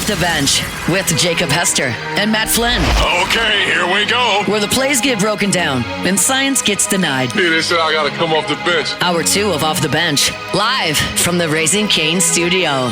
the Bench with Jacob Hester and Matt Flynn. Okay, here we go. Where the plays get broken down and science gets denied. Hey, they said I gotta come off the bench. Hour 2 of Off the Bench, live from the Raising Cane studio.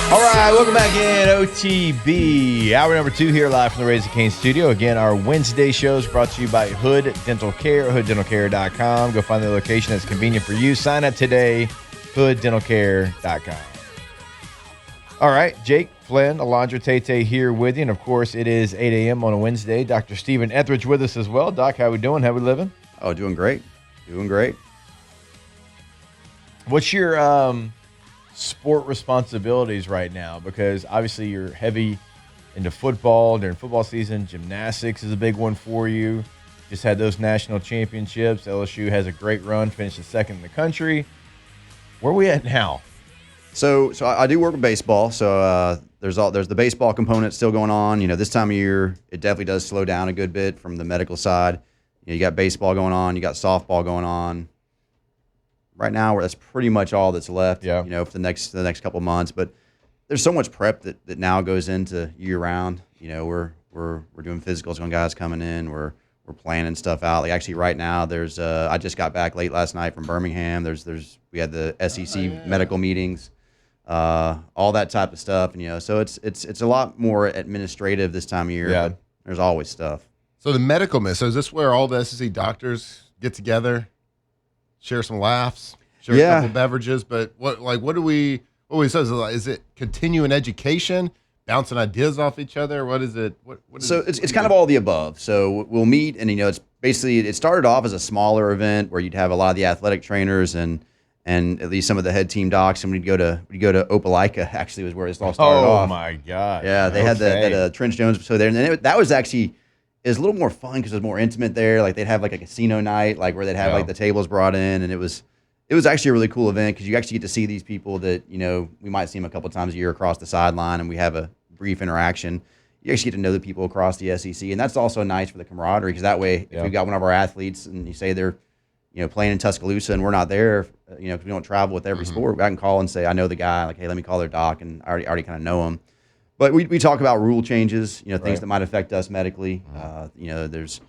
All right, welcome back in OTB. Hour number 2 here live from the Raising Cane studio. Again, our Wednesday shows brought to you by Hood Dental Care, hooddentalcare.com. Go find the location that's convenient for you. Sign up today, hooddentalcare.com. All right, Jake, Flynn, Alondra Tate here with you. And, of course, it is 8 a.m. on a Wednesday. Dr. Stephen Etheredge with us as well. Doc, how we doing? How we living? Oh, doing great. Doing great. What's your sport responsibilities right now? Because obviously you're heavy into football during football season. Gymnastics is a big one for you. Just had those national championships. LSU has a great run, finished second in the country. Where are we at now? So I do work with baseball. So there's the baseball component still going on. You know, this time of year it definitely does slow down a good bit from the medical side. You got baseball going on. You got softball going on. Right now, that's pretty much all that's left. Yeah. You know, for the next couple of months. But there's so much prep that now goes into year round. You know, we're doing physicals on guys coming in. We're planning stuff out. Like actually, right now, there's I just got back late last night from Birmingham. We had the SEC medical meetings, all that type of stuff. And you know, so it's a lot more administrative this time of year. Yeah. But there's always stuff. So the medical miss. So is this where all the SEC doctors get together? Share some laughs, share a couple beverages, but what do we says? Is it continuing education, bouncing ideas off each other? What is it? It's kind of all the above. So we'll meet, and you know, it's basically it started off as a smaller event where you'd have a lot of the athletic trainers and at least some of the head team docs, and we'd go to Opelika. Actually, was where it all started off. Oh my God! Yeah, they had that Trench Jones episode there, and then that was actually. Is a little more fun because it was more intimate there. Like they'd have like a casino night, like where they'd have like the tables brought in, and it was actually a really cool event because you actually get to see these people that you know we might see them a couple of times a year across the sideline, and we have a brief interaction. You actually get to know the people across the SEC, and that's also nice for the camaraderie because that way, if we've got one of our athletes and you say they're playing in Tuscaloosa and we're not there, because we don't travel with every sport, I can call and say I know the guy, like hey, let me call their doc, and I already kind of know him. But we talk about rule changes, things that might affect us medically. There's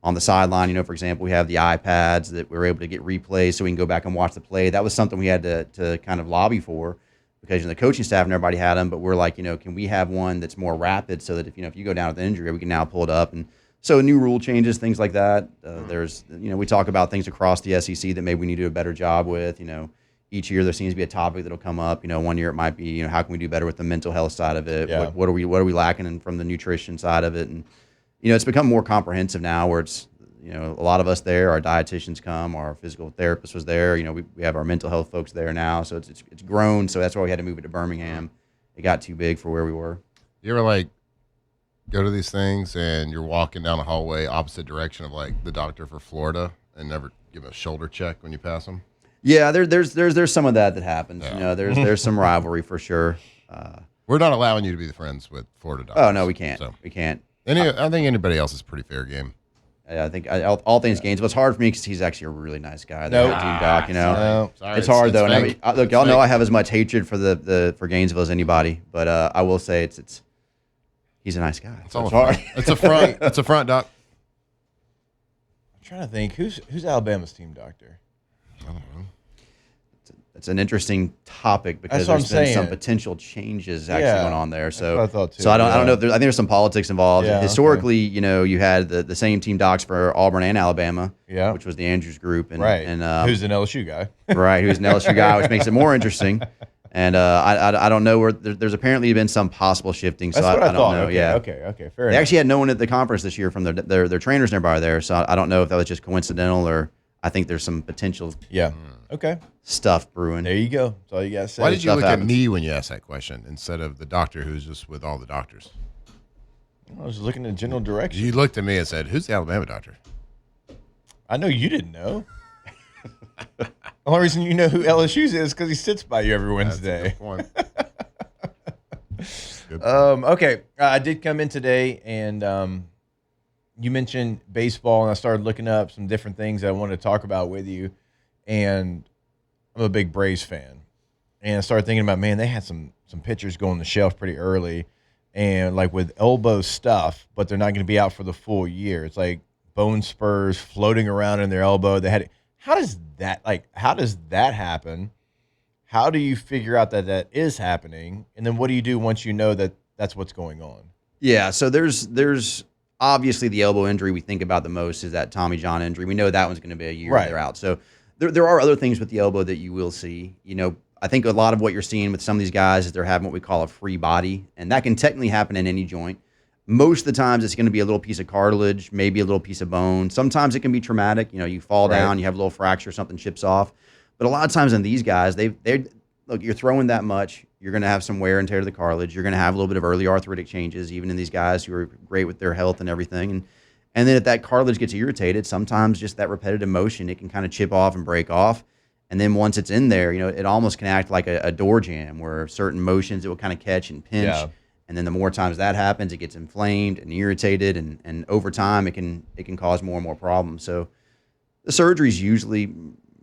on the sideline, for example, we have the iPads that we're able to get replays so we can go back and watch the play. That was something we had to kind of lobby for because the coaching staff and everybody had them, but we're like, can we have one that's more rapid so that if you go down with an injury, we can now pull it up. And so new rule changes, things like that. There's, we talk about things across the SEC that maybe we need to do a better job with, Each year there seems to be a topic that'll come up. One year it might be, how can we do better with the mental health side of it? Yeah. What are we lacking from the nutrition side of it? And it's become more comprehensive now, where it's a lot of us there. Our dietitians come, our physical therapist was there. We have our mental health folks there now. So it's grown. So that's why we had to move it to Birmingham. It got too big for where we were. You ever go to these things and you're walking down a hallway opposite direction of the doctor for Florida and never give a shoulder check when you pass them? Yeah, there's some of that happens. Yeah. There's some rivalry for sure. We're not allowing you to be the friends with Florida doctors. Oh no, we can't. So, we can't. I think anybody else is pretty fair game. I think all things gains. But it's hard for me because he's actually a really nice guy. The team doc, No. Sorry, it's hard though. fake. Look, y'all know I have as much hatred for Gainesville as anybody, but I will say it's he's a nice guy. It's all hard. It's a front. It's a front, doc. I'm trying to think who's Alabama's team doctor. I don't know. It's an interesting topic because That's what there's I'm been some saying. potential changes actually going on there. So, what I thought too. so I don't know if I think there's some politics involved. Yeah, Historically, you had the same team docs for Auburn and Alabama, which was the Andrews group, and who's an LSU guy, right? Who's an LSU guy, which makes it more interesting. And I don't know where there's apparently been some possible shifting. So That's what I don't know. Okay, yeah. Okay. Fair They enough. actually had no one at the conference this year from their trainers and everybody there. So I don't know if that was just coincidental or I think there's some potential Okay. stuff brewing. There you go. That's all you got to say. Why did you stuff look happens. at me when you asked that question instead of the doctor who's just with all the doctors? I was looking in general direction. You looked at me and said, "Who's the Alabama doctor?" I know you didn't know. The only reason you know who LSU's is because he sits by you every That's a Wednesday. good point. Good point. Okay. I did come in today, and you mentioned baseball, and I started looking up some different things that I wanted to talk about with you. And I'm a big Braves fan, and I started thinking about, man, they had some pitchers go on the shelf pretty early, and like with elbow stuff, but they're not going to be out for the full year. It's like bone spurs floating around in their elbow. How does that happen? How do you figure out that is happening? And then what do you do once you know that that's what's going on? Yeah, so there's obviously the elbow injury we think about the most is that Tommy John injury. We know that one's going to be a year they're out. So there are other things with the elbow that you will see. I think a lot of what you're seeing with some of these guys is they're having what we call a free body, and that can technically happen in any joint. Most of the times it's going to be a little piece of cartilage, maybe a little piece of bone. Sometimes it can be traumatic. You fall down, you have a little fracture, something chips off. But a lot of times in these guys, look, you're throwing that much, you're going to have some wear and tear to the cartilage. You're going to have a little bit of early arthritic changes, even in these guys who are great with their health and everything. And then if that cartilage gets irritated, sometimes just that repetitive motion, it can kind of chip off and break off. And then once it's in there, it almost can act like a door jam where certain motions it will kind of catch and pinch. Yeah. And then the more times that happens, it gets inflamed and irritated, and over time it can cause more and more problems. So the surgery is usually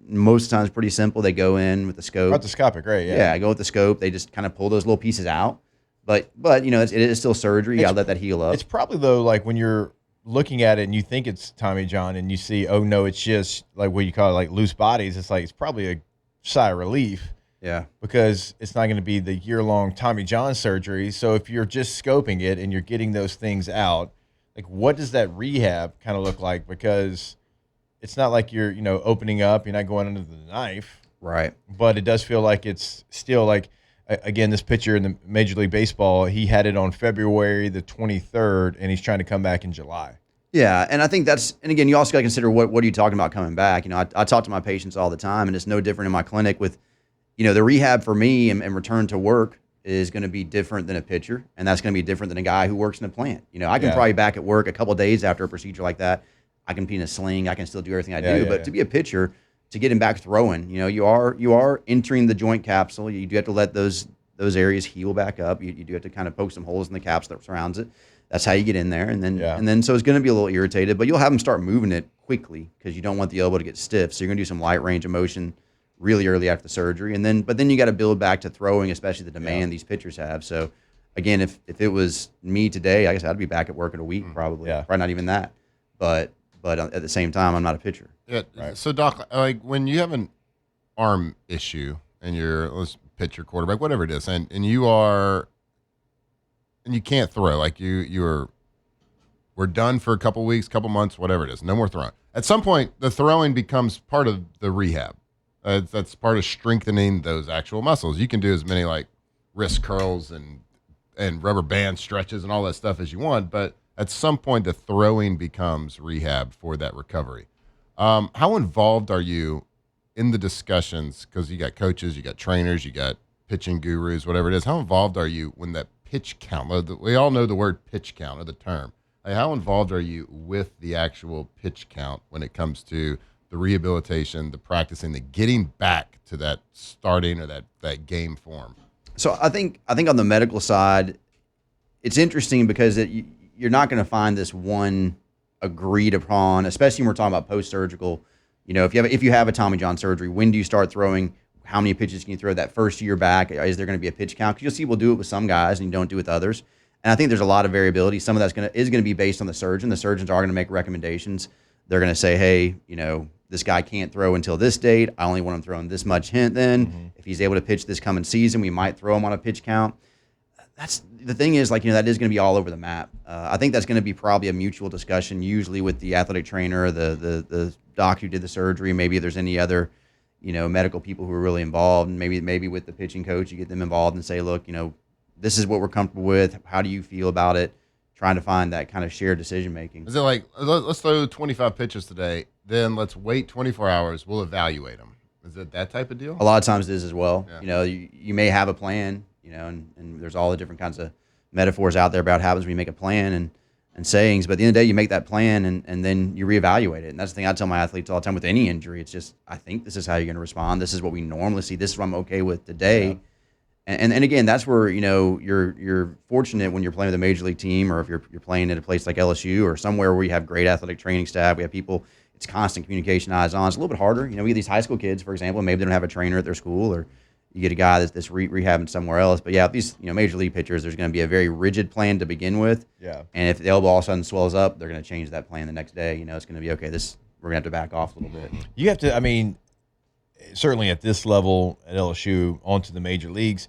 most times pretty simple. They go in with the scope. Arthroscopic, right? Yeah. Yeah, I go with the scope. They just kind of pull those little pieces out. But it is still surgery. You gotta let that heal up. It's probably though, like when you're looking at it and you think it's Tommy John and you see, oh no, it's just like what you call it, like loose bodies. It's probably a sigh of relief. Yeah. Because it's not going to be the year-long Tommy John surgery. So if you're just scoping it and you're getting those things out, like what does that rehab kind of look like? Because it's not like you're, opening up, you're not going under the knife. Right. But it does feel like it's still like, again, this pitcher in the Major League Baseball, he had it on February the 23rd, and he's trying to come back in July. Yeah, and I think and again, you also got to consider what are you talking about coming back? I talk to my patients all the time, and it's no different in my clinic with, the rehab for me and return to work is going to be different than a pitcher, and that's going to be different than a guy who works in a plant. I can probably back at work a couple of days after a procedure like that. I can be in a sling. I can still do everything I do. But to be a pitcher, to get him back throwing, you are entering the joint capsule. You do have to let those areas heal back up. You do have to kind of poke some holes in the capsule that surrounds it. That's how you get in there, and then so it's going to be a little irritated, but you'll have them start moving it quickly because you don't want the elbow to get stiff. So you're going to do some light range of motion really early after the surgery, but then you got to build back to throwing, especially the demand these pitchers have. So again, if it was me today, I guess I'd be back at work in a week probably. Yeah. Probably not even that, but at the same time, I'm not a pitcher. Yeah. Right. So Doc, like when you have an arm issue and let's pitcher, quarterback, whatever it is, and you can't throw, like we're done for a couple weeks, couple months, whatever it is, no more throwing. At some point, the throwing becomes part of the rehab. That's part of strengthening those actual muscles. You can do as many like wrist curls and rubber band stretches and all that stuff as you want, but at some point, the throwing becomes rehab for that recovery. How involved are you in the discussions? Because you got coaches, you got trainers, you got pitching gurus, whatever it is. How involved are you when that pitch count? We all know the word pitch count or the term. Like, how involved are you with the actual pitch count when it comes to the rehabilitation, the practicing, the getting back to that starting or that game form? So I think on the medical side, it's interesting because you're not going to find this one agreed upon, especially when we're talking about post-surgical. If you have a Tommy John surgery, when do you start throwing? How many pitches can you throw that first year back? Is there going to be a pitch count? Because you'll see we'll do it with some guys and you don't do it with others. And I think there's a lot of variability. Some of that's is going to be based on the surgeon. The surgeons are going to make recommendations. They're going to say, hey, this guy can't throw until this date. I only want him throwing this much hint then. Mm-hmm. If he's able to pitch this coming season, we might throw him on a pitch count. That's the thing is, that is going to be all over the map. I think that's going to be probably a mutual discussion, usually with the athletic trainer, the doc who did the surgery. Maybe if there's any other, medical people who are really involved, and maybe with the pitching coach, you get them involved and say, look, this is what we're comfortable with. How do you feel about it? Trying to find that kind of shared decision making. Is it like, let's throw 25 pitches today, then let's wait 24 hours, we'll evaluate them? Is it that type of deal? A lot of times it is as well. Yeah. You may have a plan, and there's all the different kinds of metaphors out there about what happens when you make a plan. and sayings. But at the end of the day, you make that plan and then you reevaluate it. And that's the thing I tell my athletes all the time with any injury. It's just, I think this is how you're going to respond. This is what we normally see. This is what I'm okay with today. Yeah. And again, that's where, you're fortunate when you're playing with a major league team, or if you're playing at a place like LSU or somewhere where you have great athletic training staff. We have people, it's constant communication, eyes on. It's a little bit harder. We get these high school kids, for example, maybe they don't have a trainer at their school, or you get a guy that's rehabbing somewhere else. But yeah, these major league pitchers, there's going to be a very rigid plan to begin with. Yeah. And if the elbow all of a sudden swells up, they're going to change that plan the next day. It's going to be okay. We're going to have to back off a little bit. You have to. Certainly at this level at LSU, onto the major leagues,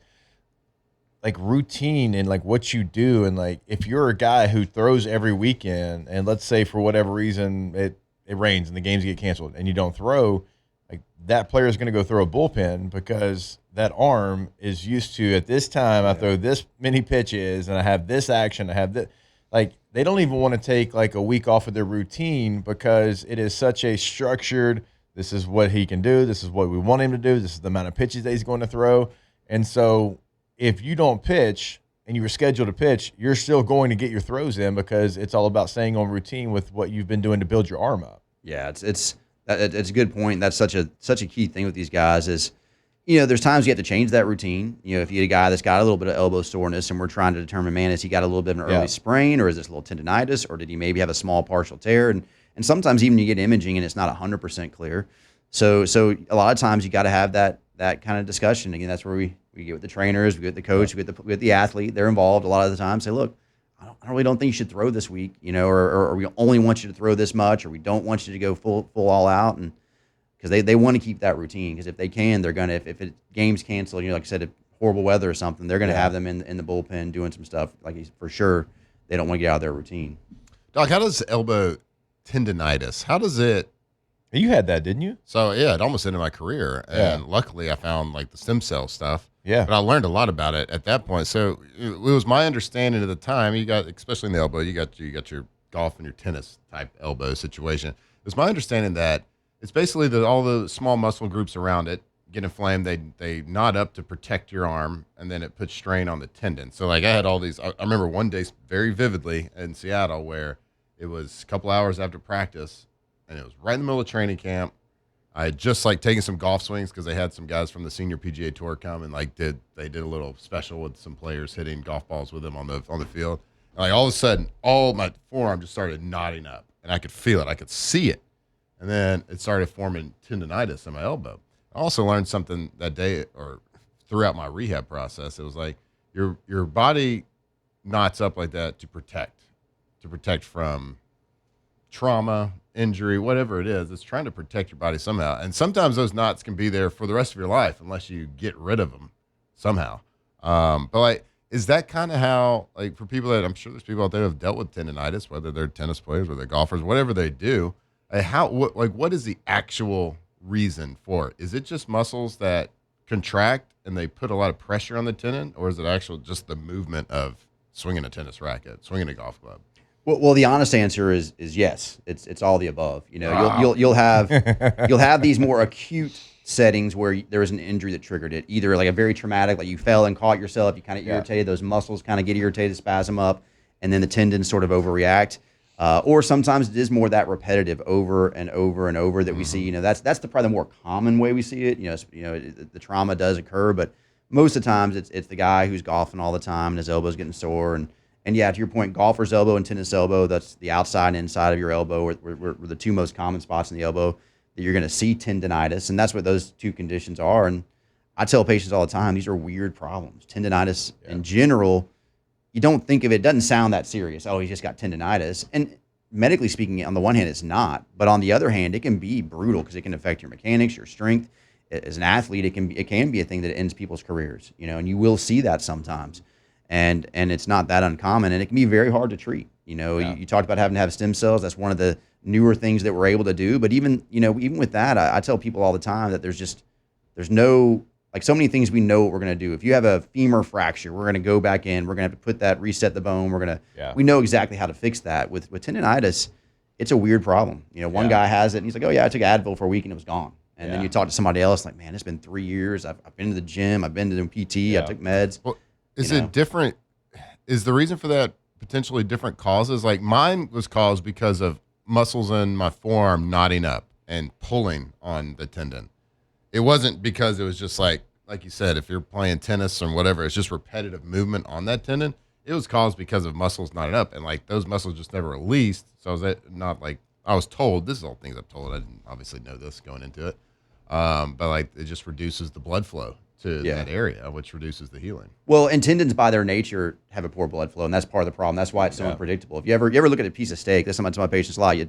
like routine and like what you do, and like if you're a guy who throws every weekend, and let's say for whatever reason it rains and the games get canceled and you don't throw, like that player is going to go throw a bullpen because that arm is used to, at this time I throw this many pitches and I have this action, I have this. Like they don't even want to take like a week off of their routine because it is such a structured, this is what he can do, this is what we want him to do, this is the amount of pitches that he's going to throw. And so if you don't pitch and you were scheduled to pitch, you're still going to get your throws in because it's all about staying on routine with what you've been doing to build your arm up. Yeah, it's a good point. That's such a key thing with these guys is, there's times you have to change that routine. If you get a guy that's got a little bit of elbow soreness and we're trying to determine, man, has he got a little bit of an early sprain, or is this a little tendonitis, or did he maybe have a small partial tear? And sometimes even you get imaging and it's not 100% clear. So a lot of times you got to have that kind of discussion. Again, that's where we get with the trainers, we get the coach, we get the athlete. They're involved a lot of the time. Say, look, I really don't think you should throw this week, or we only want you to throw this much, or we don't want you to go full all out, and because they want to keep that routine. Because if they can, they're gonna. If games canceled, like I said, if horrible weather or something, they're gonna have them in the bullpen doing some stuff. For sure, they don't want to get out of their routine. Doc, how does elbow tendonitis? How does it? You had that, didn't you? So yeah, it almost ended my career, and luckily I found like the stem cell stuff. Yeah. But I learned a lot about it at that point. So it was my understanding at the time, you got, especially in the elbow, you got your golf and your tennis type elbow situation. It was my understanding that it's basically all the small muscle groups around it get inflamed. They knot up to protect your arm, and then it puts strain on the tendon. So like I had all these, I remember one day very vividly in Seattle where it was a couple hours after practice, and it was right in the middle of training camp. I had just like taken some golf swings because they had some guys from the senior PGA Tour come and they did a little special with some players hitting golf balls with them on the field. And like all of a sudden, all my forearm just started knotting up, and I could feel it, I could see it, and then it started forming tendonitis in my elbow. I also learned something that day or throughout my rehab process. It was like your body knots up like that to protect from trauma, injury, whatever it is. It's trying to protect your body somehow. And sometimes those knots can be there for the rest of your life unless you get rid of them somehow. But like, is that kind of how, like, for people that, I'm sure there's people out there who have dealt with tendonitis, whether they're tennis players or they're golfers, whatever they do, what is the actual reason for it? Is it just muscles that contract and they put a lot of pressure on the tendon, or is it actually just the movement of swinging a tennis racket, swinging a golf club? Well, the honest answer is yes. It's all the above. You'll have these more acute settings where there was an injury that triggered it, either like a very traumatic, like you fell and caught yourself, you kind of irritated, those muscles kind of get irritated, spasm up, and then the tendons sort of overreact. Or sometimes it is more that repetitive over and over and over that we see. That's probably the more common way we see it. The trauma does occur, but most of the times it's the guy who's golfing all the time and his elbow's getting sore. And yeah, to your point, golfer's elbow and tennis elbow, that's the outside and inside of your elbow, were the two most common spots in the elbow that you're going to see tendonitis. And that's what those two conditions are. And I tell patients all the time, these are weird problems. Tendonitis in general, you don't think of it, doesn't sound that serious. Oh, he's just got tendonitis. And medically speaking, on the one hand, it's not. But on the other hand, it can be brutal because it can affect your mechanics, your strength. As an athlete, it can be a thing that ends people's careers, and you will see that sometimes. And it's not that uncommon, and it can be very hard to treat. You talked about having to have stem cells. That's one of the newer things that we're able to do. But even with that, I tell people all the time that there's no, like, so many things we know what we're going to do. If you have a femur fracture, we're going to go back in. We're going to have to reset the bone. We know exactly how to fix that. With tendonitis, it's a weird problem. One guy has it, and he's like, oh yeah, I took Advil for a week and it was gone. And then you talk to somebody else, like, man, it's been 3 years. I've been to the gym. I've been to PT. I took meds. Well, is it different? Is the reason for that potentially different causes? Like mine was caused because of muscles in my forearm knotting up and pulling on the tendon. It wasn't because it was just like you said, if you're playing tennis or whatever, it's just repetitive movement on that tendon. It was caused because of muscles knotted up, and like those muscles just never released. So I was not like I was told. This is all things I'm told. I didn't obviously know this going into it, but like it just reduces the blood flow to that area, which reduces the healing. Well, and tendons by their nature have a poor blood flow, and that's part of the problem. That's why it's so unpredictable. If you ever look at a piece of steak, that's something to my patients a lot. You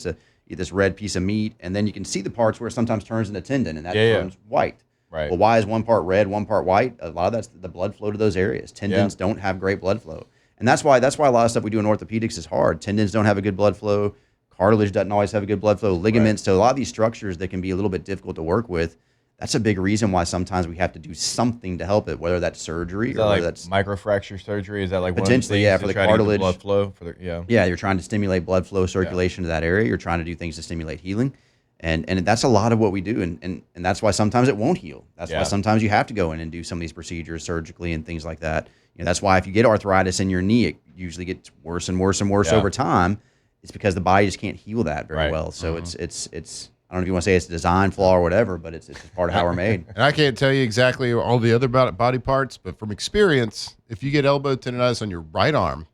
eat this red piece of meat, and then you can see the parts where it sometimes turns into tendon, and that turns white. Right. Well, why is one part red, one part white? A lot of that's the blood flow to those areas. Tendons don't have great blood flow. And that's why a lot of stuff we do in orthopedics is hard. Tendons don't have a good blood flow. Cartilage doesn't always have a good blood flow. Ligaments. So a lot of these structures that can be a little bit difficult to work with, that's a big reason why sometimes we have to do something to help it, whether that's surgery or whether that's microfracture surgery. Is that like potentially, one of the things for the to try to get cartilage blood flow for the Yeah, you're trying to stimulate blood flow circulation to that area. You're trying to do things to stimulate healing. And that's a lot of what we do, and that's why sometimes it won't heal. That's why sometimes you have to go in and do some of these procedures surgically and things like that. That's why if you get arthritis in your knee, it usually gets worse and worse and worse over time. It's because the body just can't heal that very well. So it's I don't know if you want to say it's a design flaw or whatever, but it's just part of how we're made. And I can't tell you exactly all the other body parts, but from experience, if you get elbow tendonitis on your right arm,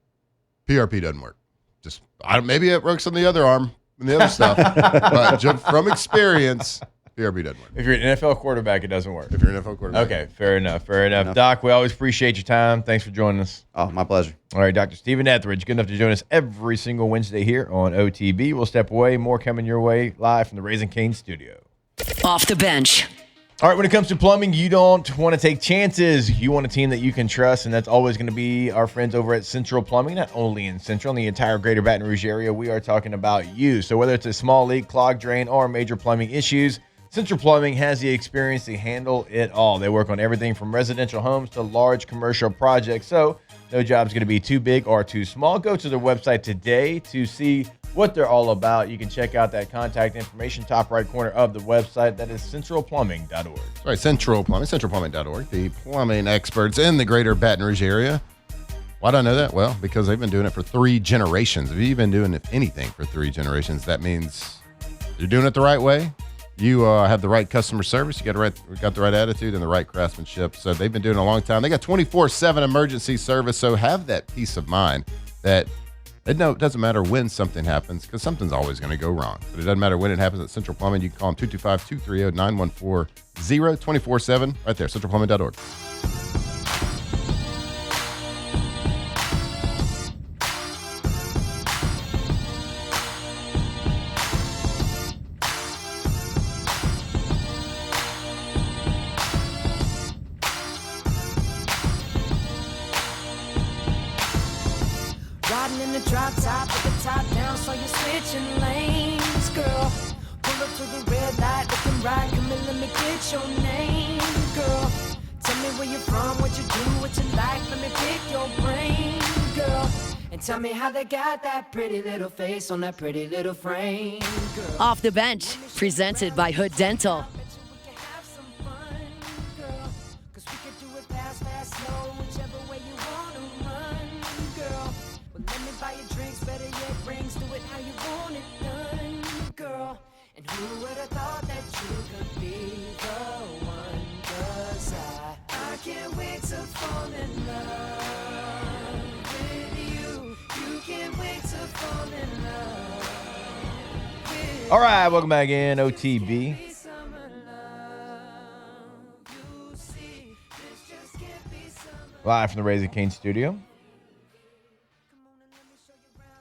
PRP doesn't work. Maybe it works on the other arm. And the other stuff, but just from experience, PRP doesn't work. If you're an NFL quarterback, it doesn't work. If you're an NFL quarterback. Okay, fair enough. Doc, we always appreciate your time. Thanks for joining us. Oh, my pleasure. All right, Dr. Stephen Etheredge, good enough to join us every single Wednesday here on OTB. We'll step away. More coming your way live from the Raising Cane studio. Off the bench. All right, when it comes to plumbing, you don't want to take chances. You want a team that you can trust, and that's always going to be our friends over at Central Plumbing, not only in Central, in the entire greater Baton Rouge area. We are talking about you. So whether it's a small leak, clogged drain, or major plumbing issues, Central Plumbing has the experience to handle it all. They work on everything from residential homes to large commercial projects. So no job's going to be too big or too small. Go to their website today to see what they're all about. You can check out that contact information, top right corner of the website. That is centralplumbing.org. Sorry, Central Plumbing, centralplumbing.org, the plumbing experts in the greater Baton Rouge area. Why do I know that? Well, because they've been doing it for 3 generations. If you've been doing anything for 3 generations, that means you're doing it the right way. You have the right customer service. You got the right attitude and the right craftsmanship. So they've been doing it a long time. They got 24/7 emergency service. So have that peace of mind that it doesn't matter when something happens, because something's always going to go wrong. But it doesn't matter when it happens at Central Plumbing. You can call them 225-230-9140 24/7 right there, centralplumbing.org. Riding in the drop top with the top down, so you're switching lanes, girl. Pull up to the red light, looking right, come and let me get your name, girl. Tell me where you're from, what you do, what you like, let me pick your brain, girl. And tell me how they got that pretty little face on that pretty little frame, girl. Off the bench, presented by Hood Dental. Bet you we can have some fun, girl. 'Cause we could do it fast, fast, slow, whichever way you wanna run, girl. Well, let me buy you drinks, better yet rings, do it how you want it done, girl. And who would have thought that you could be the one? 'Cause I can't wait to fall in love with you. You can't wait to fall in love with All right, welcome back in, OTB. summer love. You see, this just can't be summer. Live from the Raising Cane studio.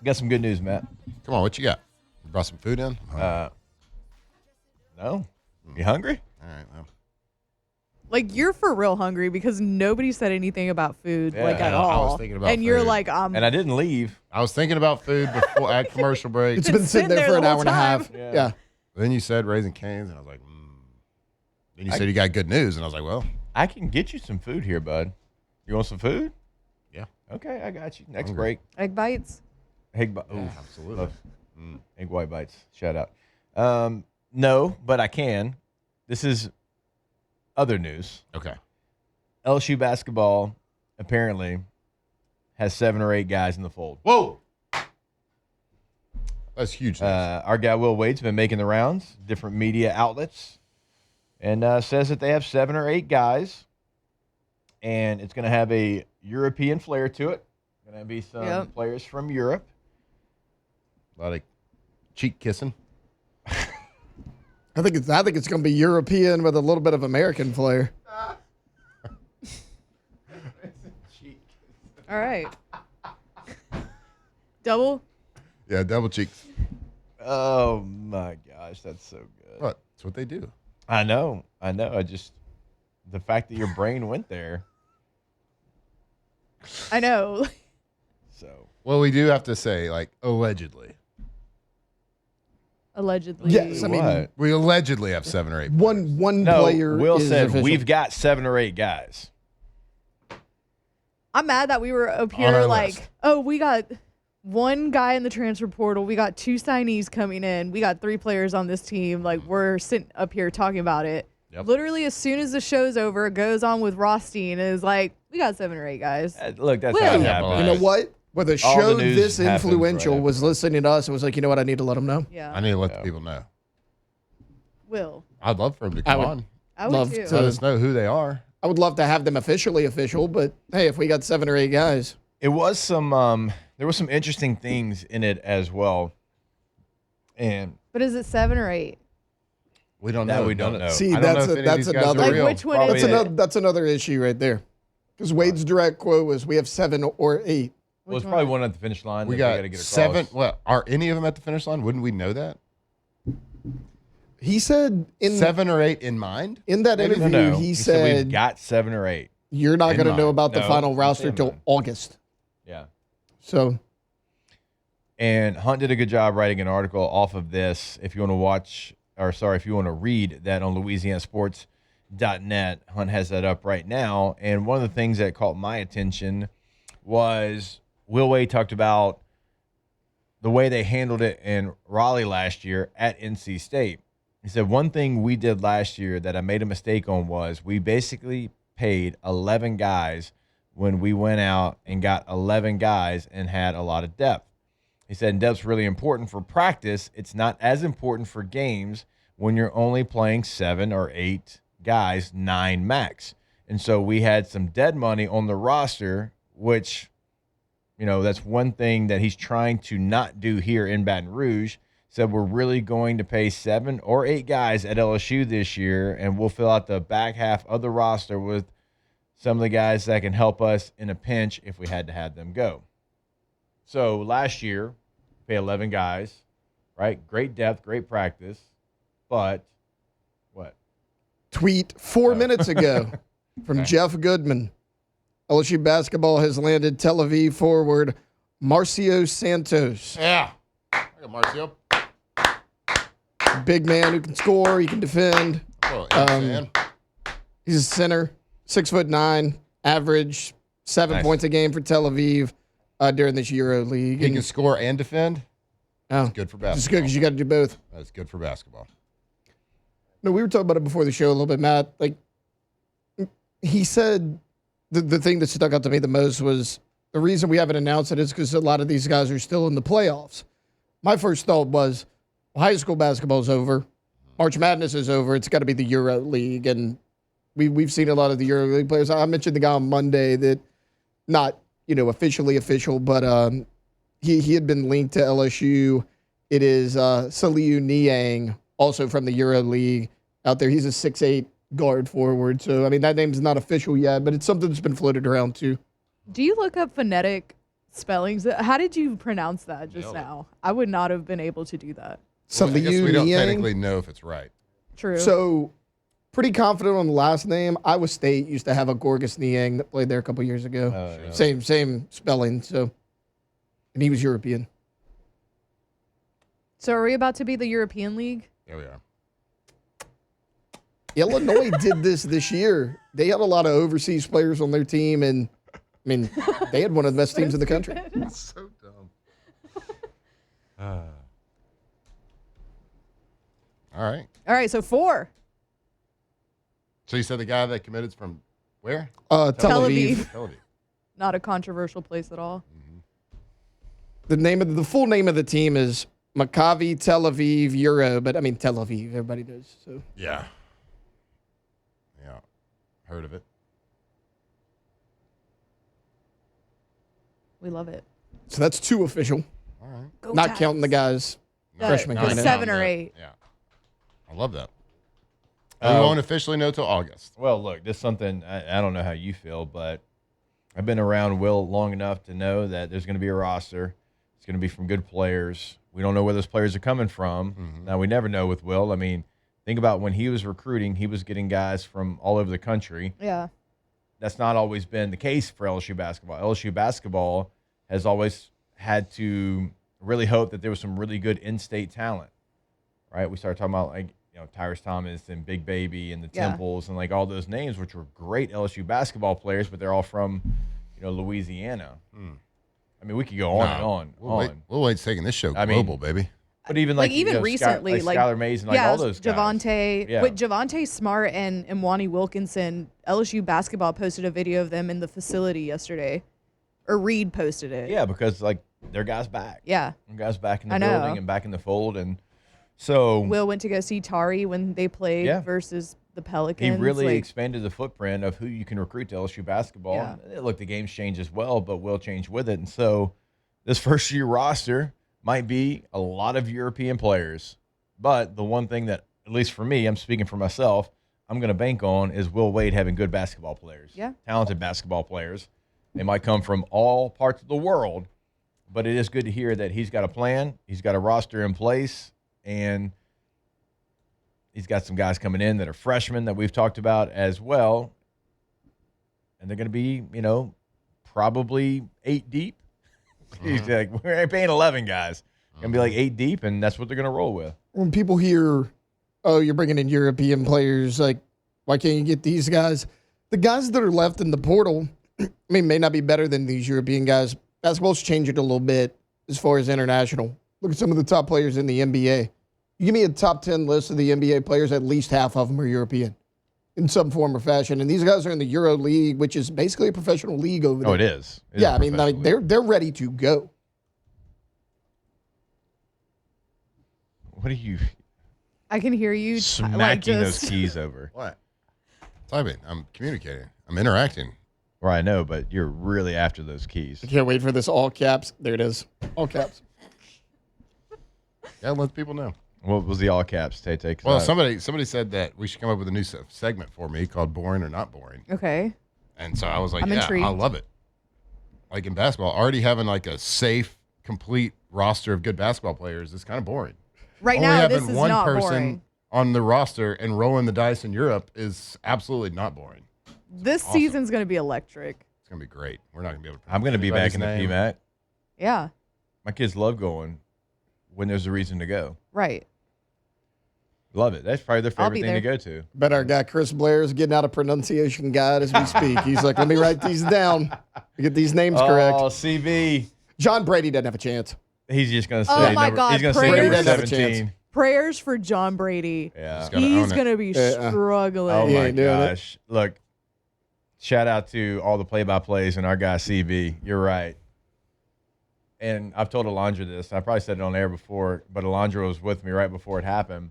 Got some good news, Matt. Come on, what you got? You brought some food in? No? You hungry? All right, well. Like, you're for real hungry because nobody said anything about food, like, at I all. was thinking about and you're food. like, And I didn't leave. I was thinking about food before at commercial break. It's been sitting there for an the hour whole and a half. time. Yeah. Then you said Raising Cane's, and I was like, Then you said you got good news, and I was like, well, I can get you some food here, bud. You want some food? yeah. Okay, I got you. Next Hungry. break. Egg bites. Egg Absolutely. love egg white bites. Shout out. No, but I can. This is other news. Okay. LSU basketball apparently has 7 or 8 guys in the fold. Whoa. That's huge. Our guy Will Wade's been making the rounds, different media outlets, and says that they have 7 or 8 guys, and it's going to have a European flair to it. Going to be some players from Europe. A lot of cheek kissing. I think it's going to be European with a little bit of American flair. All right. Double? Yeah, double cheeks. Oh, my gosh. That's so good. What? That's what they do. I know. The fact that your brain went there. I know. So. Well, we do have to say, like, allegedly. Allegedly. Yes, I mean, We allegedly have 7 or 8. one No, player. Will is said official. we've got 7 or 8 guys. I'm mad that we were up On our here like, list. oh, we got one guy in the transfer portal. We got 2 signees coming in. We got 3 players on this team. Like, we're sitting up here talking about it. Yep. Literally, as soon as the show's over, it goes on with Rothstein. And is like, we got 7 or 8 guys. Look, that's Will. how it Yeah, happens. You know what? Where the All the show news this happens right influential after. was listening to us and was like, you know what? I need to let them know. Yeah. I need to let the people know. Will. I'd love for them to come on. I would Love too. to- Let us know who they are. I would love to have them officially official, but hey, if we got 7 or 8 guys, It was some there was some interesting things in it as well. And But is it 7 or 8? We don't That know. we don't know. See, I don't that's know if a- any of that's these guys another- are Like, real. which one Probably is it. it? that's another issue right there. Because Wade's direct quote was, "We have 7 or 8." well, it's Which probably one? one at the finish line. We that got gotta get across. 7. What are any of them at the finish line? Wouldn't we know that? He said in 7 or 8 in mind? in that No, interview, no. he we've said, got 7 or 8. "You're not in going to know mind. about the No, final I'm roster saying till mine. August." Yeah. So And Hunt did a good job writing an article off of this. If you want to watch, or sorry, if you want to read that on LouisianaSports.net, Hunt has that up right now. And one of the things that caught my attention was Will Wade talked about the way they handled it in Raleigh last year at NC State. He said, one thing we did last year that I made a mistake on was we basically paid 11 guys when we went out and got 11 guys and had a lot of depth. He said, depth's really important for practice. It's not as important for games when you're only playing 7 or 8 guys, 9 max. And so we had some dead money on the roster, which, you know, that's one thing that he's trying to not do here in Baton Rouge. Said we're really going to pay 7 or 8 guys at LSU this year, and we'll fill out the back half of the roster with some of the guys that can help us in a pinch if we had to have them go. So last year, pay 11 guys, right? Great depth, great practice, but what? tweet 4 minutes ago from Jeff Goodman. LSU basketball has landed Tel Aviv forward Marcio Santos. Yeah. I got Marcio. Big man who can score, he can defend. Oh, man. He's a center, 6'9", average 7 Nice. points a game for Tel Aviv during this Euro League. He can score and defend. Oh, Good for it's basketball. good because you got to do both. That's good for basketball. No, we were talking about it before the show a little bit, Matt. Like, he said the thing that stuck out to me the most was the reason we haven't announced it is because a lot of these guys are still in the playoffs. My first thought was, well, high school basketball is over. March Madness is over. It's got to be the Euro League. And we've seen a lot of the Euro League players. I mentioned the guy on Monday that not, officially official, but he had been linked to LSU. It is Saliu Niang, also from the Euro League out there. He's a 6'8" guard forward. So, I mean, that name's not official yet, but it's something that's been floated around too. Do you look up phonetic spellings? How did you pronounce that just now? I would not have been able to do that. Well, I guess Saliu we don't Niang. technically know if it's right. True. So, pretty confident on the last name. Iowa State used to have a Gorgas Niang that played there a couple years ago. Yeah. Same spelling. So, and he was European. So are we about to be the European League? There we are. Illinois did this year. They had a lot of overseas players on their team, and I mean, they had one of the best teams in the country. So dumb. All right. All right, so 4. So you said the guy that committed is from where? Tel Tel Aviv. Aviv. Tel Aviv. not a controversial place at all. The full name of the team is Maccabi Tel Aviv Euro, but I mean Tel Aviv, everybody does. So Yeah. Heard of it. We love it. so that's 2 official, All right. Go not Tats. counting the guys freshmen No, coming no, in. 7 no, or 8. Yeah. I love that. We won't officially know till August. Well, look, this is something I don't know how you feel, but I've been around Will long enough to know that there's going to be a roster. It's going to be from good players. We don't know where those players are coming from. Mm-hmm. Now, we never know with Will. I mean, think about when he was recruiting, he was getting guys from all over the country. Yeah. That's not always been the case for LSU basketball. LSU basketball has always had to really hope that there was some really good in-state talent, right? We started talking about, like, you know, Tyrus Thomas and Big Baby and the Yeah. Temples and, like, all those names, which were great LSU basketball players, but they're all from, you know, Louisiana. I mean, we could go on and on. We'll wait taking this show I mean, global, baby. But even like even you know, recently, like Skylar Mays and like yeah, all those guys. Javonte, Yeah. with Javonte Smart and Imwani Wilkinson, LSU basketball posted a video of them in the facility yesterday, or Reed posted it. Yeah, because like their guys back. Yeah. Their guys back in the I know. building and back in the fold, and so Will went to go see Tari when they played Yeah. versus the he Pelicans. really like, expanded the footprint of who you can recruit to LSU basketball. Yeah. Look, the game's changed as well, but Will changed with it, and so this first year roster might be a lot of European players. But the one thing that, at least for me, I'm speaking for myself, I'm going to bank on is Will Wade having good basketball players. Yeah. Talented basketball players. They might come from all parts of the world, but it is good to hear that he's got a plan, he's got a roster in place, and he's got some guys coming in that are freshmen that we've talked about as well. And they're going to be, you know, probably 8 deep. He's like, we're paying 11 guys. Going to be like 8 deep, and that's what they're going to roll with. When people hear, oh, you're bringing in European players, like, why can't you get these guys? The guys that are left in the portal, I mean, may not be better than these European guys. Basketball's changing a little bit as far as international. Look at some of the top players in the NBA. You give me a top 10 list of the NBA players, at least half of them are European in some form or fashion. And these guys are in the Euro League, which is basically a professional league over there. Oh, it is. It is Yeah, a I mean, like, professional league. they're ready to go. What are you I can hear you smacking just, those keys over? What? Typing. I'm communicating. I'm interacting. Right, I know, but you're really after those keys. I can't wait for this all caps. There it is. All caps. Yeah, let people know. What was the all caps, Tay-Tay? 'Cause Well, I- somebody said that we should come up with a new segment for me called Boring or Not Boring. Okay. And so I was like, I'm yeah, intrigued. I love it. Like in basketball, already having like a safe, complete roster of good basketball players is kind of boring. Right Only now, having this is one not person boring. on the roster and rolling the dice in Europe is absolutely not boring. This awesome. season's going to be electric. It's gonna be great. We're not gonna be able to. I'm going to be back in the anybody's name. PMAC. Yeah. My kids love going when there's a reason to go. Right. Love it. That's probably their I'll favorite be thing to there. go to. Bet our guy Chris Blair is getting out a pronunciation guide as we speak. He's like, let me write these down. Get these names correct. Oh, CB. John Brady doesn't have a chance. He's just going to say Oh, my God, he's going to say prayers. number Brady doesn't have a 17. Prayers for John Brady. Yeah. He's gotta He's own it. going to be struggling. Oh He my ain't doing it. gosh. Look, shout out to all the play-by-plays and our guy CB. You're right. And I've told Alondra this. I probably said it on air before, but Alondra was with me right before it happened.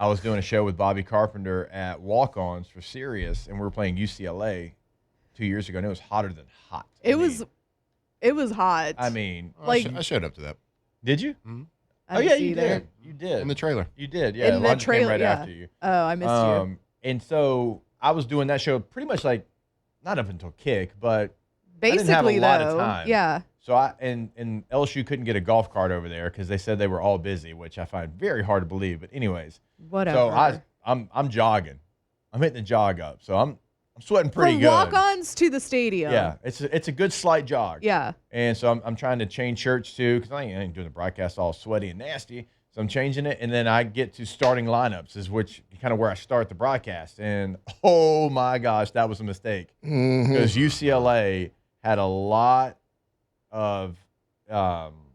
I was doing a show with Bobby Carpenter at Walk-Ons for Sirius, and we were playing UCLA 2 years ago, and it was hotter than hot. It was hot. I mean, Oh, Like- I showed up to that did you? I Oh didn't yeah, see you there. did. You did. in the trailer. You did. Yeah, In the Alondra came trailer, right yeah. after you. Oh, I missed you. And so I was doing that show pretty much like not up until kick, but I didn't have a Basically, lot though. of time. Yeah. So and LSU couldn't get a golf cart over there because they said they were all busy, which I find very hard to believe. But anyways, Whatever. so I'm jogging. I'm hitting the jog up, so I'm sweating pretty From good. walk-ons to the stadium. Yeah, it's a good slight jog. Yeah. And so I'm trying to change shirts too because I ain't doing the broadcast all sweaty and nasty. So I'm changing it, and then I get to starting lineups, is which kind of where I start the broadcast. And oh my gosh, that was a mistake because UCLA had a lot of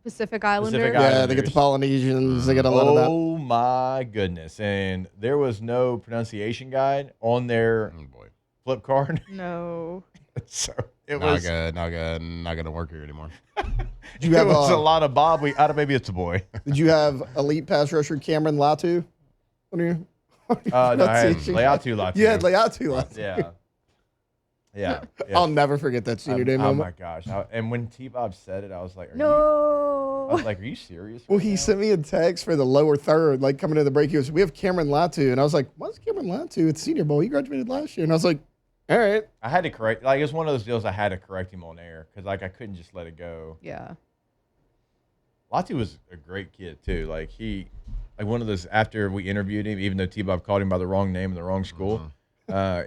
Pacific Islander. Pacific Yeah, they get the Polynesians. They get a lot of that. Oh my goodness! And there was no pronunciation guide on their Oh boy. flip card. No. So It not was good. Not gonna work here anymore. Did you have it was a lot of Bob. Maybe it's a boy. Did you have elite pass rusher Cameron Latu? What are you? No, I had Leatu Latu. You had Latu Latu. Yeah. Yeah. I'll never forget that senior day Oh moment. my gosh! And when T-Bob said it, I was like, I No. was like, are you serious? Well, right he now? sent me a text for the lower third, like coming to the break. He goes, "We have Cameron Latu," and I was like, "What's Cameron Latu? It's Senior Bowl. He graduated last year." And I was like, "All right." I had to correct. Like, it was one of those deals I had to correct him on air because like I couldn't just let it go. Yeah. Latu was a great kid too. Like one of those after we interviewed him, even though T-Bob called him by the wrong name and the wrong school,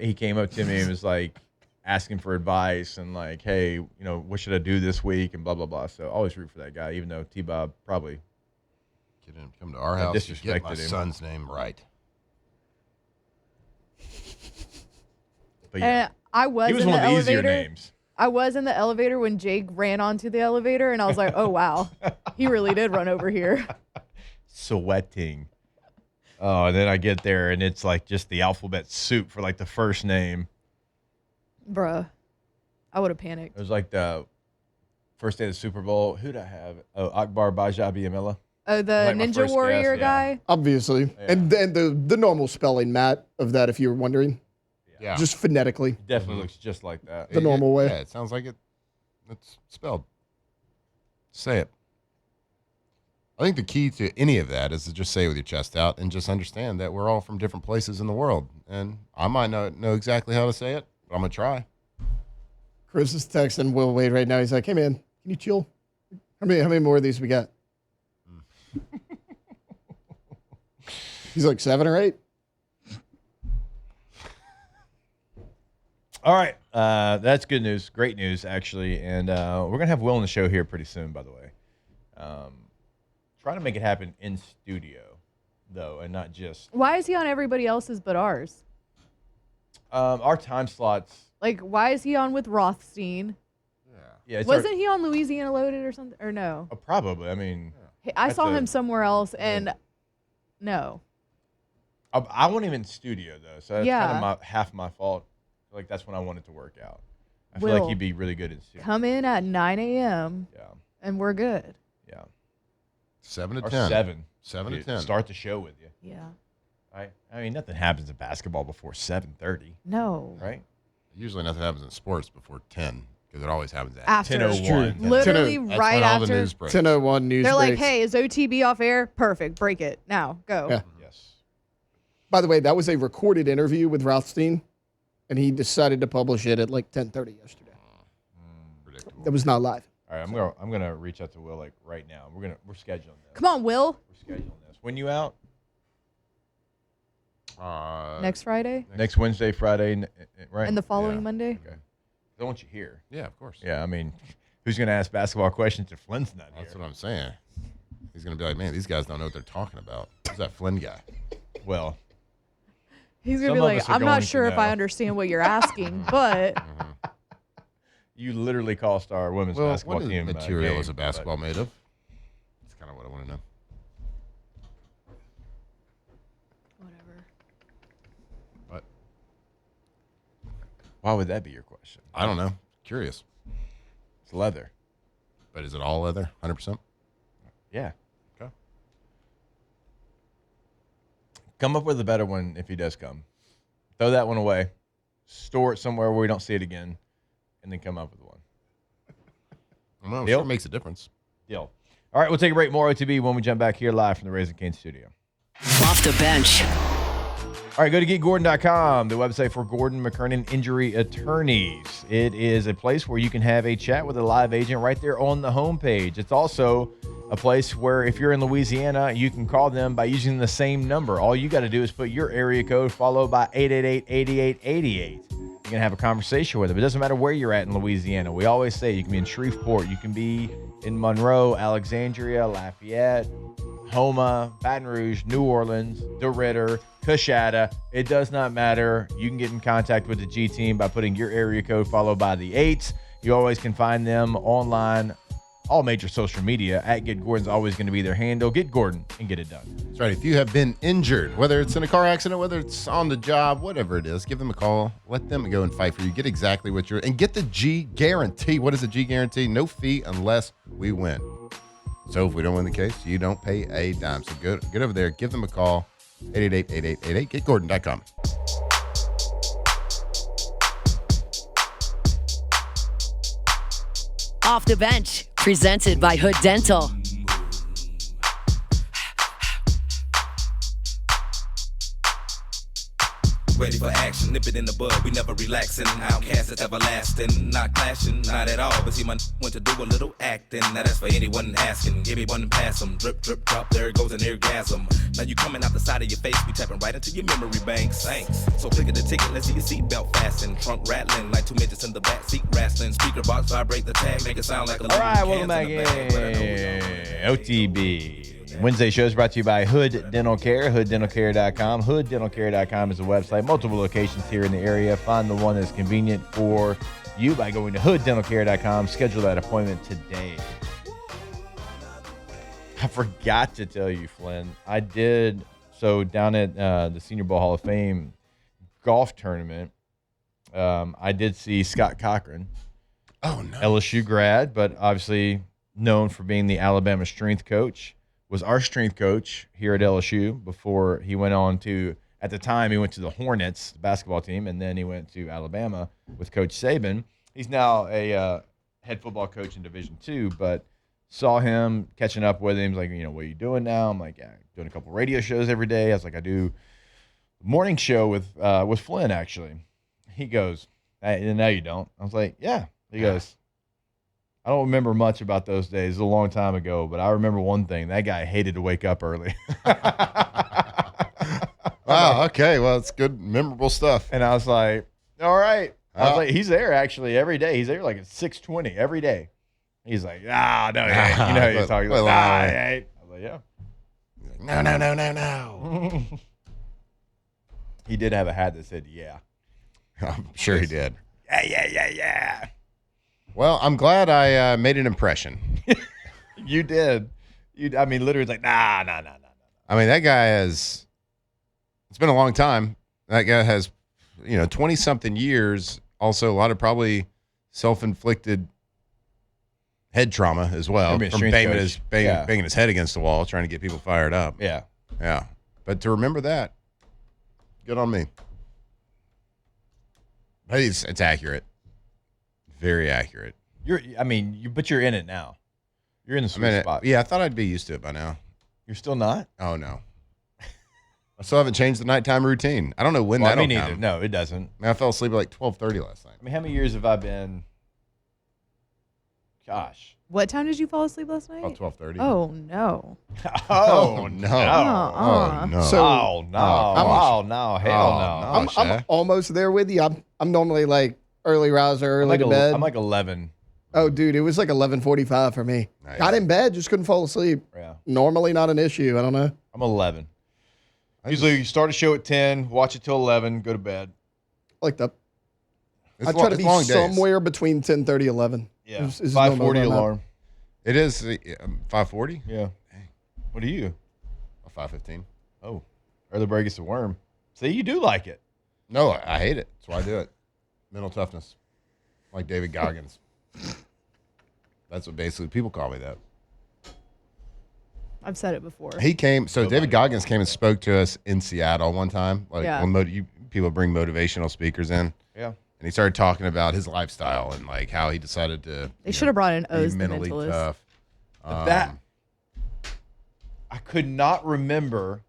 he came up to me and was like asking for advice and like, hey, what should I do this week and blah blah blah. So I always root for that guy, even though T-Bob probably Get him, come to our house. To get my disrespected him. son's name right. But yeah, And I was he was in one the of the easier elevator. names. I was in the elevator when Jake ran onto the elevator, and I was like, oh, wow. He really did run over here. Sweating. Oh, and then I get there and it's like just the alphabet soup for like the first name. Bruh. I would have It panicked. was like the first day of the Super Bowl. Who'd I have? Oh, Akbar Bajabiamila. Oh, the Like my Ninja first Warrior guess, yeah. guy? Obviously, Yeah. and then the normal spelling, Matt, of that, if you were wondering, Yeah. just phonetically. Definitely looks just like that. The normal way. Yeah, it sounds like it's spelled. Say it. I think the key to any of that is to just say it with your chest out and just understand that we're all from different places in the world. And I might not know exactly how to say it, but I'm going to try. Chris is texting Will Wade right now. He's like, "Hey man, can you chill? How many more of these we got?" He's like 7 or 8. All right. That's good news. Great news, actually. And we're going to have Will on the show here pretty soon, by the way. Trying to make it happen in studio, though, and not just Why is he on everybody else's but ours? our time slots. Like, why is he on with Rothstein? Yeah, it's Wasn't he on Louisiana Loaded or something? Or no? probably. I mean, I saw That's him somewhere else, and no. I wasn't even in studio, though, so that's Yeah. kind of half my fault. Like, that's when I wanted to work out. I feel like Will, he'd be really good in studio. Come in at 9 a.m. Yeah, and we're good. yeah. 7 to Or 10. 7. 7 to Dude, 10. Start the show with you. Yeah. Right? I mean, nothing happens in basketball before 7:30, No. right? Usually nothing happens in sports before 10 because it always happens at After. 10:01. Literally That's right when all the after. news breaks. 10:01 news They're like, breaks. hey, is OTB off air? Perfect. Break it. Now. Go. Yeah. Yes. By the way, that was a recorded interview with Rothstein, and he decided to publish it at like 10:30 yesterday. Predictable. That was not live. All right, I'm gonna reach out to Will like right now. We're scheduling this. Come on, Will. We're scheduling this. When you out? Next Friday Next Wednesday, Friday, right? and the following Yeah. Monday. Okay. I want you here. Yeah, of course. Yeah, I mean, who's gonna ask basketball questions if Flynn's not here? That's what I'm saying. He's going to be like, man, these guys don't know what they're talking about. Who's that Flynn guy? Well, He's gonna Some be of like, us are I'm going not to sure if I know." understand what you're asking, but you literally cost our women's Well, basketball what is team material game, is a but- basketball made of? That's kind of what I want to know. whatever. But Why would that be your question? I don't know. Curious. It's leather. But is it all leather? 100%? Yeah. Okay. Come up with a better one if he does come. Throw that one away. Store it somewhere where we don't see it again, and then come up with one. I don't know. Deal? Sure makes a difference. Deal. All right, we'll take a break. More OTB when we jump back here live from the Raising Cane studio. Off the bench. All right, go to getgordon.com, the website for Gordon McKernan Injury Attorneys. It is a place where you can have a chat with a live agent right there on the homepage. It's also a place where if you're in Louisiana, you can call them by using the same number. All you got to do is put your area code followed by 888-8888. You can have a conversation with them. It doesn't matter where you're at in Louisiana. We always say you can be in Shreveport, you can be in Monroe, Alexandria, Lafayette, Homa, Baton Rouge, New Orleans, DeRidder, Coshada. It does not matter. You can get in contact with the G team by putting your area code followed by the 8s. You always can find them online, all major social media. At Get Gordon's always going to be their handle. Get Gordon and get it done. That's right. If you have been injured, whether it's in a car accident, whether it's on the job, whatever it is, give them a call. Let them go and fight for you. Get exactly what you're, and get the G guarantee. What is the G guarantee? No fee unless we win. So if we don't win the case, you don't pay a dime. So get over there, give them a call. 888-8888. GetGordon.com. Off the Bench, presented by Hood Dental. Ready for action, nip it in the bud, we never relaxing. Outcast is everlasting, not clashing, not at all. But see, my went to do a little acting. Now that's for anyone asking. Give me one and pass them. Drip, drip, drop, there goes an orgasm. Now you coming out the side of your face, we tapping right into your memory banks. Thanks. So click at the ticket, let's see your seatbelt fasten. Trunk rattling like 2 midgets in the back seat wrestling. Speaker box vibrate the tag, make it sound like a All right, welcome back in. OTB. Wednesday show is brought to you by Hood Dental Care, hooddentalcare.com. Hooddentalcare.com is a website, multiple locations here in the area. Find the one that's convenient for you by going to hooddentalcare.com. Schedule that appointment today. I forgot to tell you, Flynn. I did, so down at the Senior Bowl Hall of Fame golf tournament, I did see Scott Cochran. Oh, no. LSU grad, but obviously known for being the Alabama strength coach. Was our strength coach here at LSU before he went on to, at the time, he went to the Hornets, the basketball team, and then he went to Alabama with Coach Saban. He's now a head football coach in Division II, but saw him catching up with him. He's like, what are you doing now? I'm like, yeah, doing a couple radio shows every day. I was like, I do a morning show with Flynn, actually. He goes, hey, no, you don't. I was like, yeah. He goes, I don't remember much about those days. It was a long time ago, but I remember one thing. That guy hated to wake up early. Wow, okay. Well, it's good, memorable stuff. And I was like, all right. I was like, he's there actually every day. He's there like at 6:20 every day. He's like, no, he ain't. You know he's talking like, he ain't. I was like, yeah. No. He did have a hat that said, yeah. I'm sure he did. Yeah. Well, I'm glad I made an impression. You did. Literally like, nah. I mean, that guy has, it's been a long time. That guy has, 20-something years. Also, a lot of probably self-inflicted head trauma as well from banging his head against the wall, trying to get people fired up. Yeah. But to remember that, good on me. But it's accurate. Very accurate. But you're in it now. You're in the sweet spot. Yeah, I thought I'd be used to it by now. You're still not? Oh, no. I still haven't changed the nighttime routine. I don't know when that'll come. Neither. No, it doesn't. I fell asleep at like 12:30 last night. How many years have I been? Gosh. What time did you fall asleep last night? About 12:30. Oh, no. Oh, no. Uh-uh. No. So, hell no. I'm almost there with you. I'm normally like early riser, early to bed. I'm like 11. Oh, dude, it was like 11:45 for me. Nice. Got in bed, just couldn't fall asleep. Yeah. Normally not an issue. I don't know. I'm 11. Usually you start a show at 10, watch it till 11, go to bed. Like that. It's I try to be long days. somewhere between 10:30 11. Yeah. Is 5:40 alarm. It is 5:40? Yeah. What are you? 5:15. Oh. Early bird gets the worm. See, you do like it. No, I hate it. That's why I do it. Mental toughness. Like David Goggins. That's what basically people call me that. I've said it before. He came, so David Goggins came and spoke to us in Seattle one time. Like when people bring motivational speakers in. Yeah. And he started talking about his lifestyle and like how he decided to. They should have brought in O's the mentally mentalist. tough. I could not remember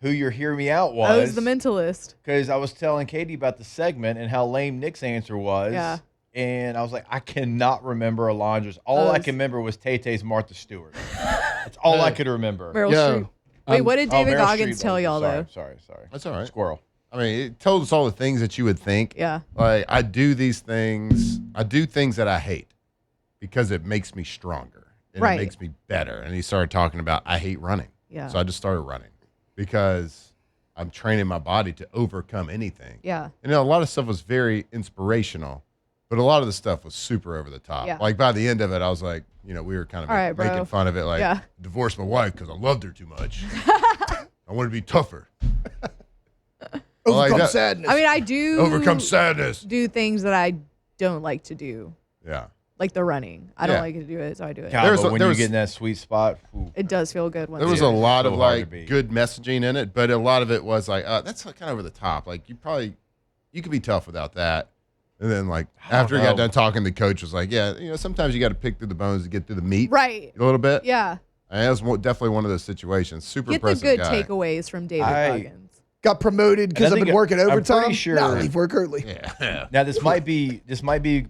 who your Hear Me Out was. O's the mentalist. Because I was telling Katie about the segment and how lame Nick's answer was. Yeah. And I was like, I cannot remember Alondra's. All I can remember was Tay-Tay's Martha Stewart. That's all I could remember. Meryl Streep. Wait, what did David Meryl Goggins Streep. tell y'all, though? Sorry. That's all right. Squirrel. I mean, it told us all the things that you would think. Yeah. Like, I do these things. I do things that I hate because it makes me stronger. And Right. it makes me better. And he started talking about, I hate running. Yeah. So I just started running because I'm training my body to overcome anything. Yeah. And a lot of stuff was very inspirational, but a lot of the stuff was super over the top. Yeah. Like by the end of it, I was like, we were kind of All right, making bro. fun of it. Like, Yeah. divorced my wife because I loved her too much. I want to be tougher. Overcome sadness. I mean, I do Overcome sadness. do things that I don't like to do, Yeah. like the running. I don't like to do it, so I do it. God, but when you get in that sweet spot, ooh. It does feel good. When There was a lot of So hard to like beat. good messaging in it, but a lot of it was like, that's kind of over the top. Like you could be tough without that. And then like after he got done talking, the coach was like, yeah, sometimes you got to pick through the bones to get through the meat, right? A little bit. Yeah. And that was definitely one of those situations. Super Get the impressive good guy. takeaways from David Huggins. Got promoted because I've been working overtime. I'm pretty sure. Now leave work early. Yeah. Now this might be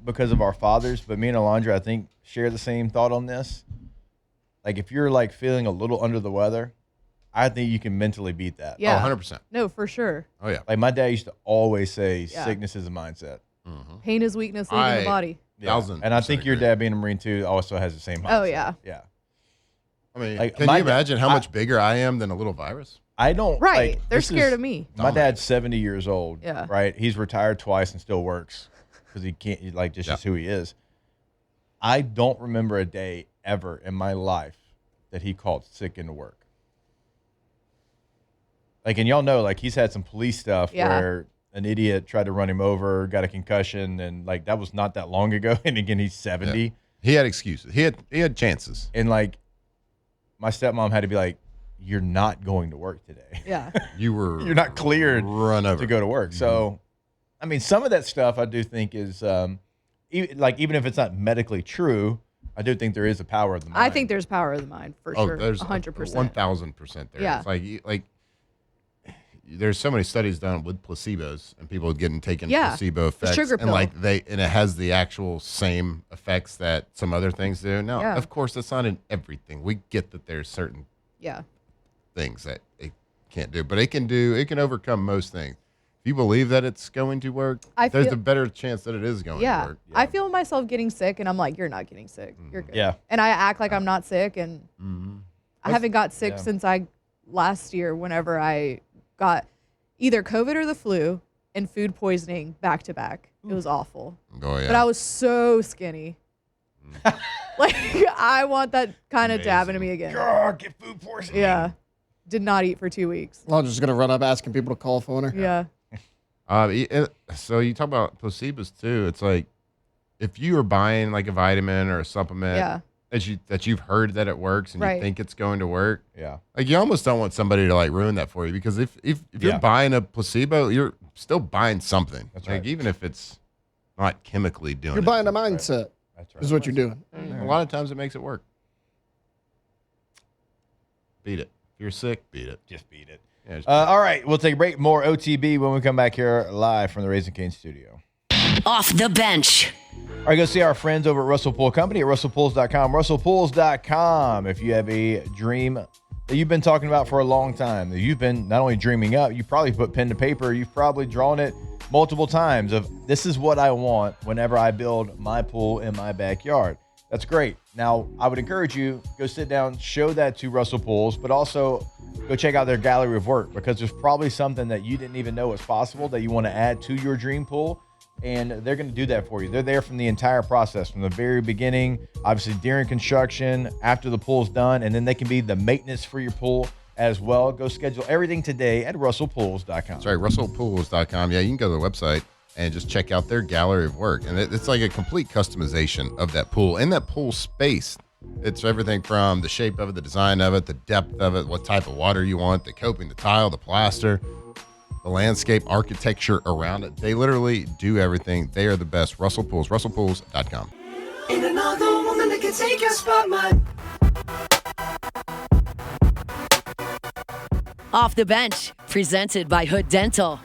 because of our fathers, but me and Alondra, I think, share the same thought on this. Like if you're like feeling a little under the weather, I think you can mentally beat that. Yeah. 100%. No, for sure. Oh yeah. Like my dad used to always say, sickness is a mindset. Pain is weakness leaving the body. Yeah. And I think your dad being a Marine too also has the same mindset. Oh yeah. Yeah. I mean, Like, can my you imagine how much bigger I am than a little virus? I don't. Right. like, They're this scared is- of me. My dad's 70 years old. Yeah. Right. He's retired twice and still works because he can't. Like just who he is. I don't remember a day ever in my life that he called sick into work. Like, and y'all know, like he's had some police stuff where an idiot tried to run him over, got a concussion, and like that was not that long ago. And again, he's 70. Yeah. He had excuses. He had chances. And like, my stepmom had to be like, "You're not going to work today. Yeah. You're not cleared run over to go to work." So, I mean, some of that stuff I do think is even if it's not medically true, I do think there is a power of the mind. I think there's power of the mind for sure. There's 100%. 1,000% there. Yeah. It's like there's so many studies done with placebos and people getting taken Yeah. placebo The effects, sugar and pill. like it has the actual same effects that some other things do. Now, Yeah. of course, that's not in everything. We get that there's certain Yeah. things that it can't do, but it can overcome most things. If you believe that it's going to work, there's feel- a better chance that it is going to work. I feel myself getting sick, and I'm like, "You're not getting sick. You're good." Yeah. And I act like I'm not sick, and I haven't got sick since last year. Whenever I got either COVID or the flu and food poisoning back to back, it was awful. Oh yeah. But I was so skinny. Like I want that kind of to happen to me again. Get food poisoning. Yeah. Did not eat for 2 weeks. I'm just gonna run up asking people to call phone her. Yeah. So you talk about placebos too. It's like if you are buying like a vitamin or a supplement Yeah. that you've heard that it works and Right. you think it's going to work, Yeah. like you almost don't want somebody to like ruin that for you, because if you're buying a placebo, you're still buying something. That's like right. even if it's not chemically doing You're it. buying a mindset. That's right. Is what you're doing. A lot of times it makes it work. Beat it. If you're sick, beat it. Just beat it. Yeah, just All right, we'll take a break. More OTB when we come back here live from the Raising Cane studio. Off the bench. All right, go see our friends over at Russell Pool Company at russellpools.com. Russellpools.com. If you have a dream that you've been talking about for a long time, that you've been not only dreaming up, you probably put pen to paper, you've probably drawn it multiple times of this is what I want whenever I build my pool in my backyard. That's great. Now, I would encourage you, go sit down, show that to Russell Pools, but also go check out their gallery of work, because there's probably something that you didn't even know was possible that you want to add to your dream pool, and they're going to do that for you. They're there from the entire process, from the very beginning, obviously during construction, after the pool's done, and then they can be the maintenance for your pool as well. Go schedule everything today at russellpools.com. That's right, russellpools.com. Yeah, you can go to the website and just check out their gallery of work. And it's like a complete customization of that pool and that pool space. It's everything from the shape of it, the design of it, the depth of it, what type of water you want, the coping, the tile, the plaster, the landscape, architecture around it. They literally do everything. They are the best. Russell Pools, russellpools.com. Ain't another woman that can take your spot, man. Off the bench. Presented by Hood Dental.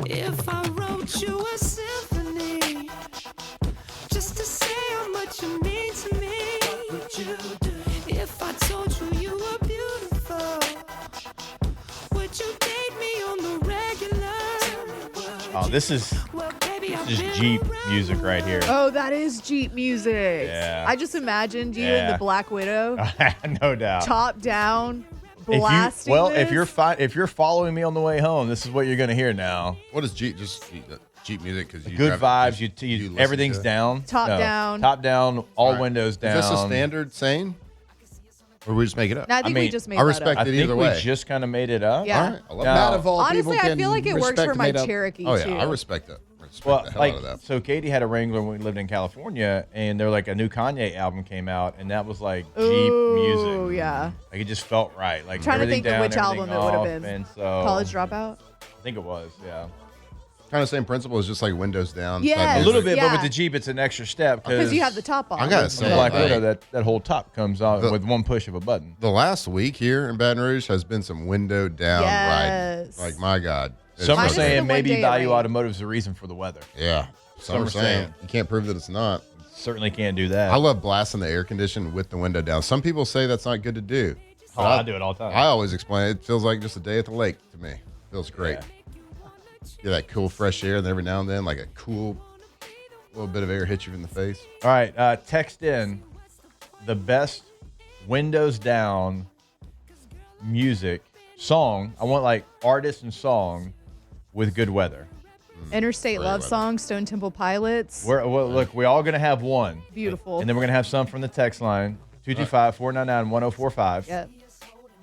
If I wrote you a symphony, just to say how much you mean to me, what would you do? If I told you you were beautiful, would you date me on the regular? Oh, this is Well, baby, I've just been Jeep around music right here. Oh, that is Jeep music. Yeah. I just imagined you in Yeah. the Black Widow, No doubt. top down, If you, blasting if this. you're following me on the way home, this is what you're going to hear now. What is Jeep? Just Jeep music because good vibes. You everything's down. Top down, all windows down. Is this a standard saying? Or we just make it up? No, I think we just made I that respect up. it either way. We just kind of made it up. Yeah. All right. I love Matt of all Honestly, people I feel like it works respect for my made up. Cherokee Oh, yeah. too. I respect it. Well, the hell out of that. so Katie had a Wrangler when we lived in California, and there a new Kanye album came out, and that was like Jeep music. Oh yeah. Like it just felt right. Like I'm trying to everything think of down, which album everything it would have off, been. And so College Dropout. I think it was, yeah. Kind of same principle as just like windows down. Yes. type A music. little bit, but Yeah. with the Jeep, it's an extra step Because you have the top on. I gotta the say, Black like, Widow, that whole top comes on with one push of a button. the last week here in Baton Rouge has been some window down Yes. riding. Like, my God. It's Some are Minus the saying one maybe day Value rain. Automotive is the reason for the weather. Yeah. Some are saying. You can't prove that it's not. Certainly can't do that. I love blasting the air conditioning with the window down. Some people say that's not good to do. Oh, I do it all the time. I always explain it feels like just a day at the lake to me. Feels great. Get that cool fresh air, and every now and then, like a cool little bit of air hits you in the face. All right, text in the best windows down music song. I want like artist and song with good weather. Interstate Great Love weather. Song, Stone Temple Pilots. Look, we're all gonna have one, Beautiful. and then we're gonna have some from the text line 225-499-1045, Yep.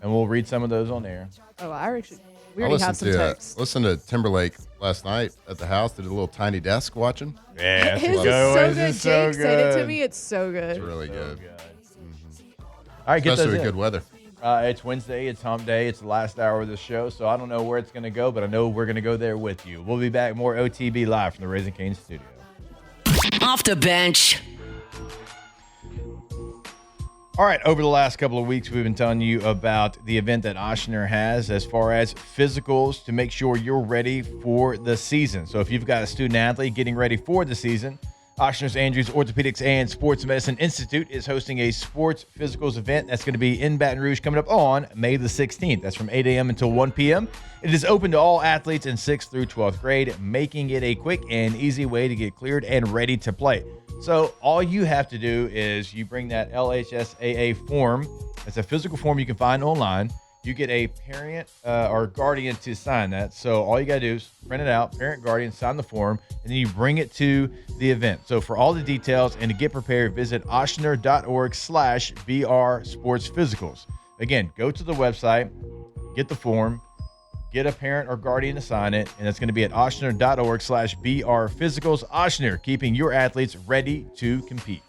and we'll read some of those on air. Oh, I actually. We I already have some text. listened to Timberlake last night at the house. Did a little tiny desk watching. Yeah, His is so good. Jake said it to me. It's so good. It's really good. All right, get Especially those with in. good weather. It's Wednesday. It's hump day. It's the last hour of the show, so I don't know where it's going to go, but I know we're going to go there with you. We'll be back more OTB live from the Raising Cane's studio. Off the bench. All right, over the last couple of weeks, we've been telling you about the event that Oshner has as far as physicals to make sure you're ready for the season. So if you've got a student athlete getting ready for the season, Oshner's Andrews Orthopedics and Sports Medicine Institute is hosting a sports physicals event that's going to be in Baton Rouge coming up on May the 16th. That's from 8 a.m. until 1 p.m. It is open to all athletes in 6th through 12th grade, making it a quick and easy way to get cleared and ready to play. So all you have to do is you bring that LHSAA form. It's a physical form you can find online. You get a parent or guardian to sign that. So all you got to do is print it out, parent, guardian, sign the form, and then you bring it to the event. So for all the details and to get prepared, visit oshner.org/BR Sports Physicals. Again, go to the website, get the form, get a parent or guardian to sign it, and it's going to be at oshner.org/BR Physicals. Oshner, keeping your athletes ready to compete.